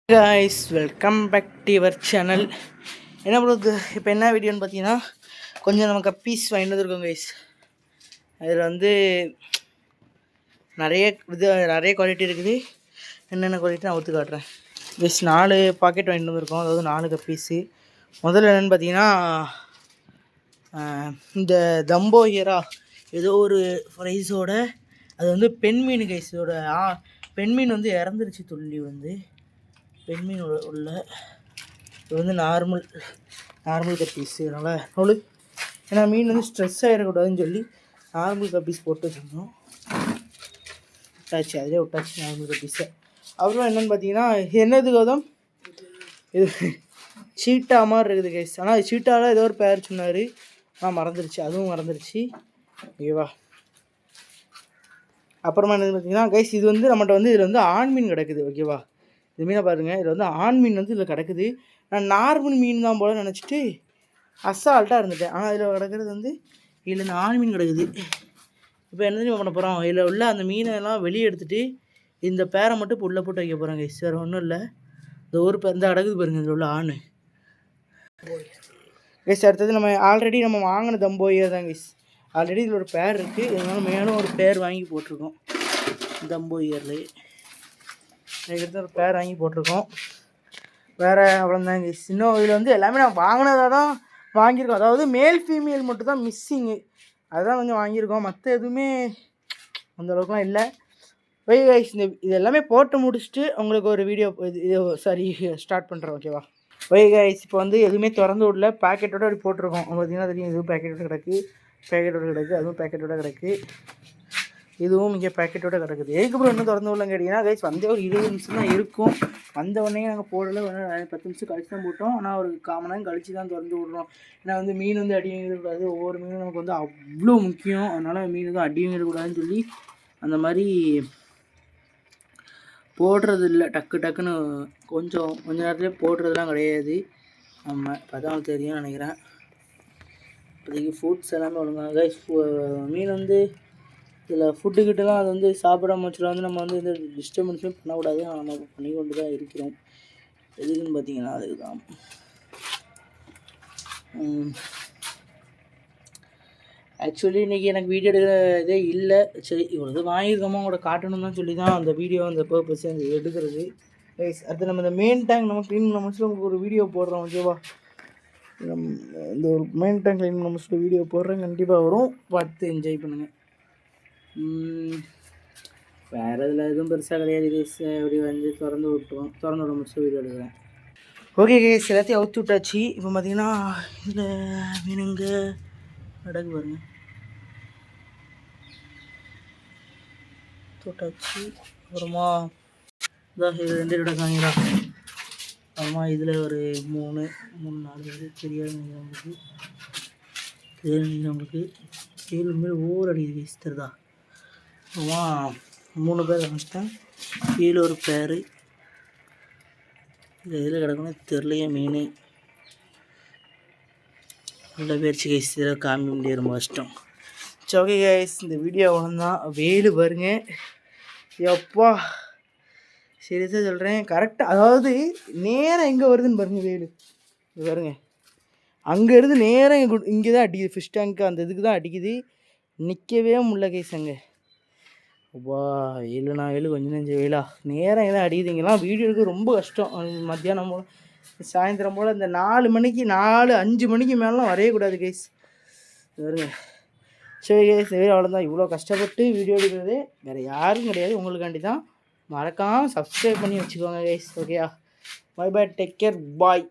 Guys welcome back to your channel. என்ன பண்ணுறது இப்போ என்ன வீடியோன்னு பார்த்தீங்கன்னா, கொஞ்சம் நம்ம கப்பீஸ் வாங்கிட்டு வந்துருக்கோம் கைஸ். அதில் வந்து நிறைய குவாலிட்டி இருக்குது. என்னென்ன குவாலிட்டி நான் ஒத்து காட்டுறேன் கைஸ். 4 பாக்கெட் வாங்கிட்டு வந்திருக்கோம், அதாவது 4 கப்பீஸு. முதல்ல என்னென்னு பார்த்தீங்கன்னா, இந்த தம்போ ஹியரா ஏதோ ஒரு ப்ரைஸோட அது வந்து பெண் மீன் கைஸ். இதோட பெண் மீன் வந்து இறந்துருச்சு. துள்ளி வந்து பெண் மீன் உள்ள இது வந்து நார்மல் கப்பீஸ். அதனால் நூல் ஏன்னா மீன் வந்து ஸ்ட்ரெஸ் ஆகிடக்கூடாதுன்னு சொல்லி நார்மல் கப்பீஸ் போட்டு வச்சுருந்தோம். விட்டாச்சு, அதிலே விட்டாச்சு நார்மல் கப்பீஸை. அப்புறம் என்னென்னு பார்த்தீங்கன்னா, என்னது கௌதம், இது சீட்டா மாதிரி இருக்குது கைஸ். ஆனால் சீட்டாவில் ஏதோ ஒரு பேர் சொன்னார், ஆனால் மறந்துடுச்சு, அதுவும் மறந்துடுச்சு. ஓகேவா. அப்புறமா என்னது பார்த்தீங்கன்னா கைஸ், இது வந்து நம்மகிட்ட வந்து இதில் வந்து ஆண் மீன் கிடக்குது. ஓகேவா. இது மீனை பாருங்கள், இதில் வந்து ஆண் மீன் வந்து இதில் கிடக்குது. நான் நார்மல் மீன் தான் போல் நினச்சிட்டு அசால்ட்டாக இருந்துட்டேன். ஆனால் இதில் கிடக்கிறது வந்து இதில் இந்த ஆண் மீன் கிடக்குது. இப்போ என்ன தெரியுமா பண்ண போகிறோம், இதில் உள்ள அந்த மீனெல்லாம் வெளியே எடுத்துகிட்டு இந்த பேரை மட்டும் இப்போ உள்ளே போட்டு வைக்க போகிறோம் கைஸ். வேறு ஒன்றும் இல்லை. இந்த ஒரு பேர் இந்த கிடக்குது பாருங்கள், இதில் உள்ள ஆண் கைஸ். அடுத்தது நம்ம ஆல்ரெடி வாங்கின தம்போயர் தான் கைஸ். ஆல்ரெடி இதில் ஒரு பேர் இருக்குது, இதனால மேலும் ஒரு பேர் வாங்கி போட்டிருக்கோம் தம்போயர்லேயே. அதுக்கடுத்து ஒரு பேர் வாங்கி போட்டிருக்கோம். வேறு அவ்வளோதாங்க. இன்னும் இதில் வந்து எல்லாமே நான் வாங்கினதாக தான் வாங்கியிருக்கோம். அதாவது மேல் ஃபீமேல் மட்டும் தான் மிஸ்ஸிங்கு, அதுதான் கொஞ்சம் வாங்கியிருக்கோம். மற்ற எதுவுமே அந்தளவுக்குலாம் இல்லை. போய் கைஸ் இது எல்லாமே போட்டு முடிச்சுட்டு உங்களுக்கு ஒரு வீடியோ ஸ்டார்ட் பண்ணுறேன். ஓகேவா. போய் கைஸ் இப்போ வந்து எதுவுமே திறந்து விடல, பேக்கெட்டோட அப்படி போட்டிருக்கோம். பார்த்தீங்கன்னா தெரியும், இதுவும் பேக்கெட்டோட கிடக்கு, அதுவும் பேக்கெட்டோட கிடக்கு, இதுவும் இங்கே பேக்கெட்டோட கிடக்குது. அதுக்கப்புறம் இன்னும் திறந்து விடலாம் கேட்டிங்கன்னா கைஸ், வந்தே ஒரு 20 நிமிஷம் தான் இருக்கும். வந்த உடனே நாங்கள் போடல, 10 நிமிஷம் கழிச்சு தான் போட்டோம். ஆனால் ஒரு 1/4 மணி நேரம் கழிச்சு தான் திறந்து விட்றோம். ஏன்னா வந்து மீன் வந்து அடி வாங்கிடக்கூடாது. ஒவ்வொரு மீனும் நமக்கு வந்து அவ்வளோ முக்கியம். அதனால் மீன் வந்து அடி வாங்கிடக்கூடாதுன்னு சொல்லி அந்த மாதிரி போடுறது இல்லை. டக்குன்னு கொஞ்ச நேரத்துலேயே போடுறதுலாம் கிடையாது. நம்ம இப்போதான் தெரியும்னு நினைக்கிறேன். இப்போதைக்கு ஃபுட்ஸ் எல்லாமே ஒழுங்காக கைஸ். மீன் வந்து இதில் ஃபுட்டுக்கிட்டலாம் அது வந்து சாப்பிடாம வச்சுலாம் வந்து நம்ம வந்து இந்த டிஸ்டர்பன்ஸும் பண்ணக்கூடாது. நம்ம பண்ணி கொண்டு தான் இருக்கிறோம். எதுக்குன்னு பார்த்தீங்கன்னா அதுக்கு தான். ஆக்சுவலி இன்றைக்கி எனக்கு வீடியோ எடுக்கிற இதே இல்லை. சரி, இவ்வளோ இது வாங்கியிருக்கோமோ உங்களோட காட்டணும் தான் சொல்லி தான் அந்த வீடியோ அந்த பர்பஸ் எடுக்கிறது. அடுத்து நம்ம இந்த மெயின் டேங்க் நம்ம க்ளீன் பண்ண முடிச்சுட்டு உங்களுக்கு ஒரு வீடியோ போடுறோம். ஓகேவா. இந்த ஒரு மெயின் டேங்க் க்ளீன் பண்ண முடிச்சுட்டு வீடியோ போடுறேன், கண்டிப்பாக வரும், பார்த்து என்ஜாய் பண்ணுங்கள். வேறு இதில் எதுவும் பெருசாக கிடையாது கேஸ். அப்படி வந்து திறந்து விட முடிச்சு வீடியோ எடுக்கிறேன். ஓகே கேஸ், எல்லாத்தையும் அவுத்து விட்டாச்சு. இப்போ பார்த்தீங்கன்னா இதில் மீனுங்க நடக்கு பாருங்க, தொட்டாச்சு. அப்புறமா இதான் இது 2 கிடக்காங்களா. அப்புறமா இதில் ஒரு 3 4 பேர் தெரியாது உங்களுக்கு. உங்களுக்கு 7 பேர் ஓவர் அடிக்குது கேஸ், தெரியுதா. அப்புறமா 3 பேர் காமிச்சிட்டேன், கீழே ஒரு பேர். இது எதில் கிடக்குன்னு தெரியலையே. மீன் நல்ல பேர்ச்சி கைஸ், இதில் காமி முடியாது, ரொம்ப கஷ்டம். சரி ஓகே கைஸ், இந்த வீடியோ அவ்வளோதான். வெயில் பாருங்க எப்பா, சீரியஸாக சொல்கிறேன். கரெக்டாக அதாவது நேரம் எங்கே வருதுன்னு பாருங்கள். வெயில் பாருங்க, அங்கேருந்து நேரம் இங்கே தான் அடிக்குது. ஃபிஷ் டேங்க்கு அந்த இதுக்கு தான் அடிக்குது. நிற்கவே முடியல கைஸ் அங்கே. அப்பா வெயில் கொஞ்சம் நெஞ்சு வெயிலா. நேரம் எல்லாம் அடிக்குதுங்கலாம். வீடியோ எடுக்க ரொம்ப கஷ்டம். மத்தியானம் போல் சாயந்தரம் போல் இந்த 4 மணிக்கு 4-5 மணிக்கு மேலாம் வரையக்கூடாது கைஸ். வருங்க. சரி கைஸ், அவ்வளோதான். இவ்வளோ கஷ்டப்பட்டு வீடியோ எடுக்கிறது வேறு யாரும் கிடையாது, உங்களுக்காண்டி தான். மறக்காமல் சப்ஸ்கிரைப் பண்ணி வச்சுக்கோங்க கைஸ். ஓகேயா. பை பை, டேக் கேர், பாய்.